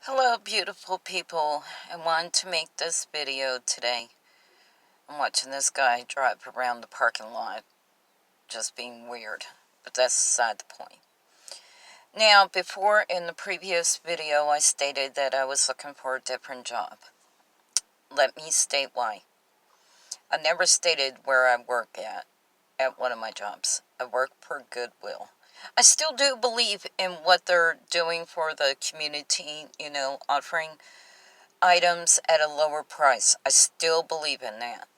Hello, beautiful people. I wanted to make this video today. I'm watching this guy drive around the parking lot, just being weird, but that's beside the point. Now, before in the previous video, I stated that I was looking for a different job. Let me state why. I never stated where I work at one of my jobs. I work for Goodwill. I still do believe in what they're doing for the community, offering items at a lower price. I still believe in that.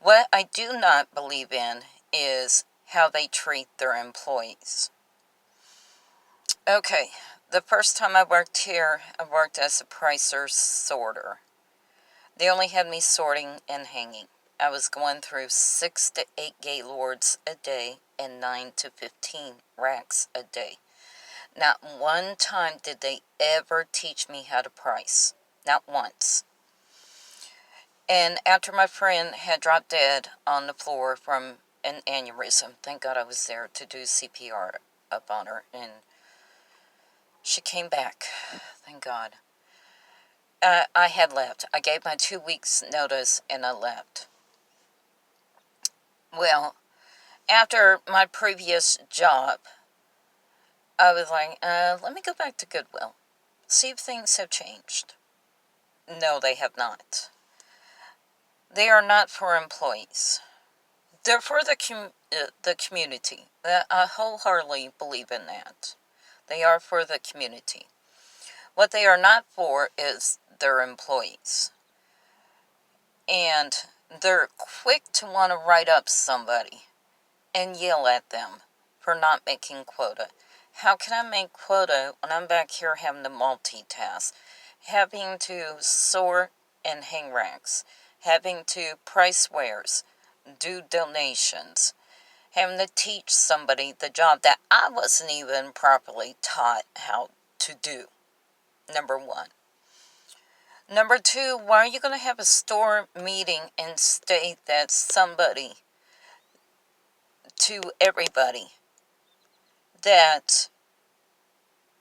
What I do not believe in is how they treat their employees. Okay, the first time I worked here, I worked as a pricer sorter. They only had me sorting and hanging. I was going through 6 to 8 gaylords a day and 9 to 15 racks a day. Not one time did they ever teach me how to price. Not once. And after my friend had dropped dead on the floor from an aneurysm, thank God I was there to do CPR up on her, and she came back, thank God. I had left. I gave my 2 weeks notice and I left. Well, after my previous job, I was like, let me go back to Goodwill, see if things have changed. No, they have not. They are not for employees. They're for the community. I wholeheartedly believe in that. They are for the community. What they are not for is their employees. And they're quick to want to write up somebody and yell at them for not making quota. How can I make quota when I'm back here having to multitask? Having to sort and hang racks. Having to price wares. Do donations. Having to teach somebody the job that I wasn't even properly taught how to do. Number one. Number two, why are you going to have a store meeting and state that somebody to everybody that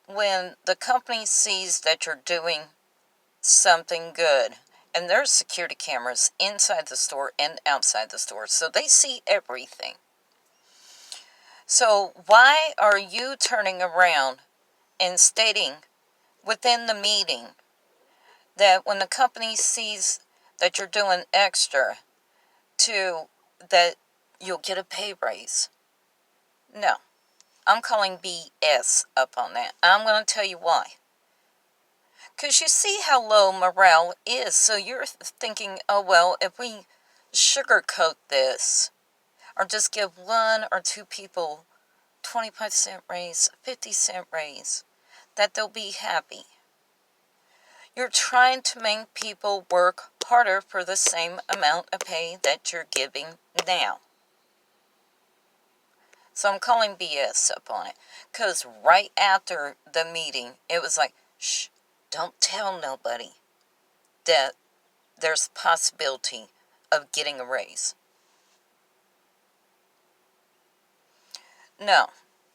when the company sees that you're doing something good, and there's security cameras inside the store and outside the store, so they see everything. So why are you turning around and stating within the meeting that when the company sees that you're doing extra that you'll get a pay raise? No, I'm calling BS up on that. I'm going to tell you why. Because you see how low morale is, so you're thinking, oh well, if we sugarcoat this, or just give 1 or 2 people 25-cent raise, 50-cent raise, that they'll be happy. You're trying to make people work harder for the same amount of pay that you're giving now. So I'm calling BS up on it. Because right after the meeting, it was like, shh, don't tell nobody that there's a possibility of getting a raise. No.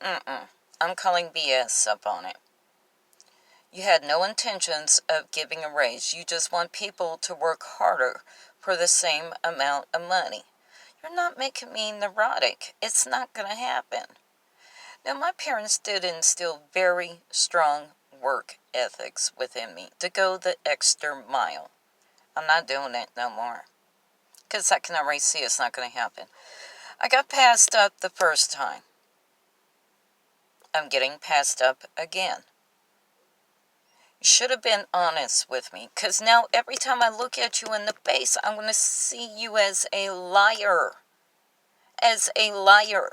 I'm calling BS up on it. You had no intentions of giving a raise. You just want people to work harder for the same amount of money. You're not making me neurotic. It's not going to happen. Now, my parents did instill very strong work ethics within me to go the extra mile. I'm not doing it no more. Because I can already see it's not going to happen. I got passed up the first time. I'm getting passed up again. You should have been honest with me, because now every time I look at you in the face, I'm going to see you as a liar. As a liar.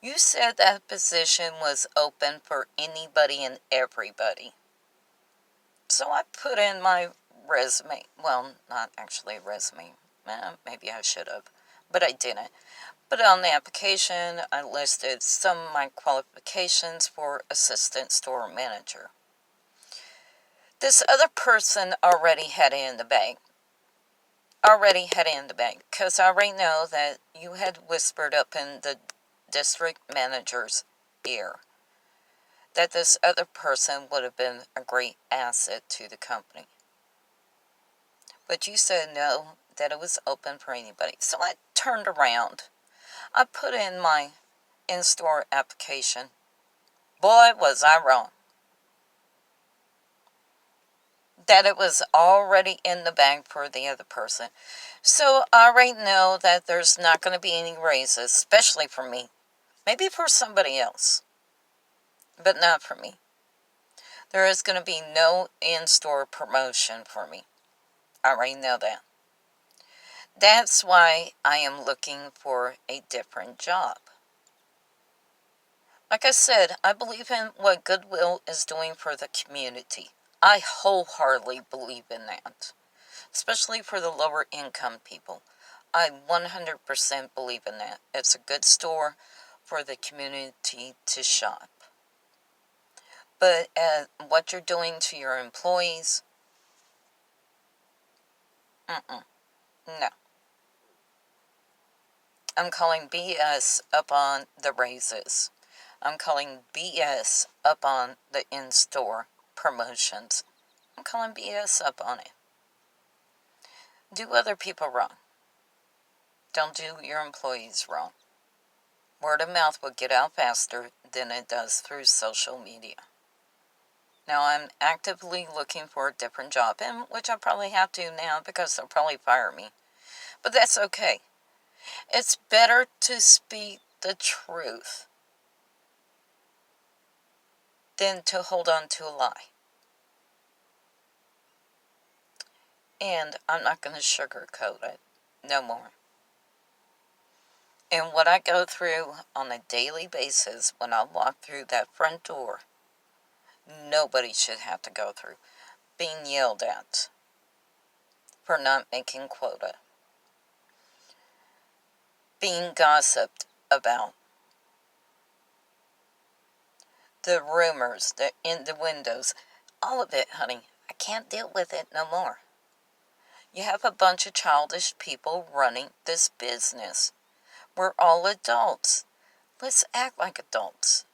You said that position was open for anybody and everybody. So I put in my resume. Well, not actually a resume. Maybe I should have, but I didn't. But on the application, I listed some of my qualifications for assistant store manager. This other person already had it in the bag. Because I already know that you had whispered up in the district manager's ear that this other person would have been a great asset to the company. But you said no, that it was open for anybody. So I turned around. I put in my in-store application. Boy, was I wrong. That it was already in the bag for the other person. So I already know that there's not going to be any raises, especially for me. Maybe for somebody else, but not for me. There is going to be no in-store promotion for me. I already know that. That's why I am looking for a different job. Like I said, I believe in what Goodwill is doing for the community. I wholeheartedly believe in that, especially for the lower income people. I 100% believe in that. It's a good store for the community to shop. But what you're doing to your employees, no. I'm calling BS up on the raises. I'm calling BS up on the in-store promotions. I'm calling BS up on it. Do other people wrong. Don't do your employees wrong. Word of mouth will get out faster than it does through social media. Now I'm actively looking for a different job, and which I probably have to now because they'll probably fire me. But that's okay. It's better to speak the truth than to hold on to a lie. And I'm not going to sugarcoat it no more. And what I go through on a daily basis when I walk through that front door, nobody should have to go through. Being yelled at for not making quota. Being gossiped about. The rumors, the innuendos, all of it, honey. I can't deal with it no more. You have a bunch of childish people running this business. We're all adults. Let's act like adults.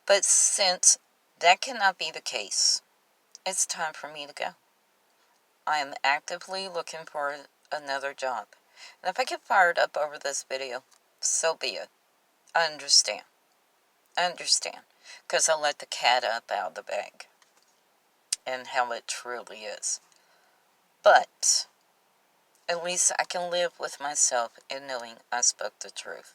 But since that cannot be the case, it's time for me to go. I am actively looking for another job. And if I get fired up over this video, so be it. I understand. I understand. Because I let the cat up out of the bag. And how it truly is. But at least I can live with myself in knowing I spoke the truth.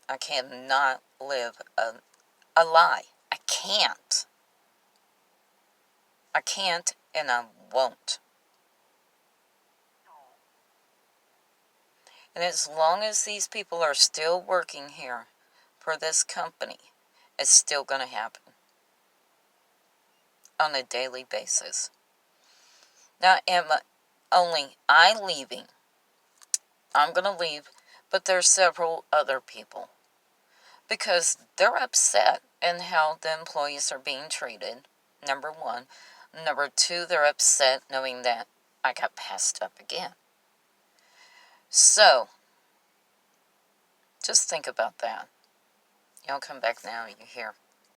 I cannot live a lie. I can't. I can't and I won't. And as long as these people are still working here for this company, it's still going to happen on a daily basis. Now, am only I leaving? I'm going to leave, but there's several other people because they're upset in how the employees are being treated, number one. Number two, they're upset knowing that I got passed up again. So, just think about that. Y'all come back now, you hear.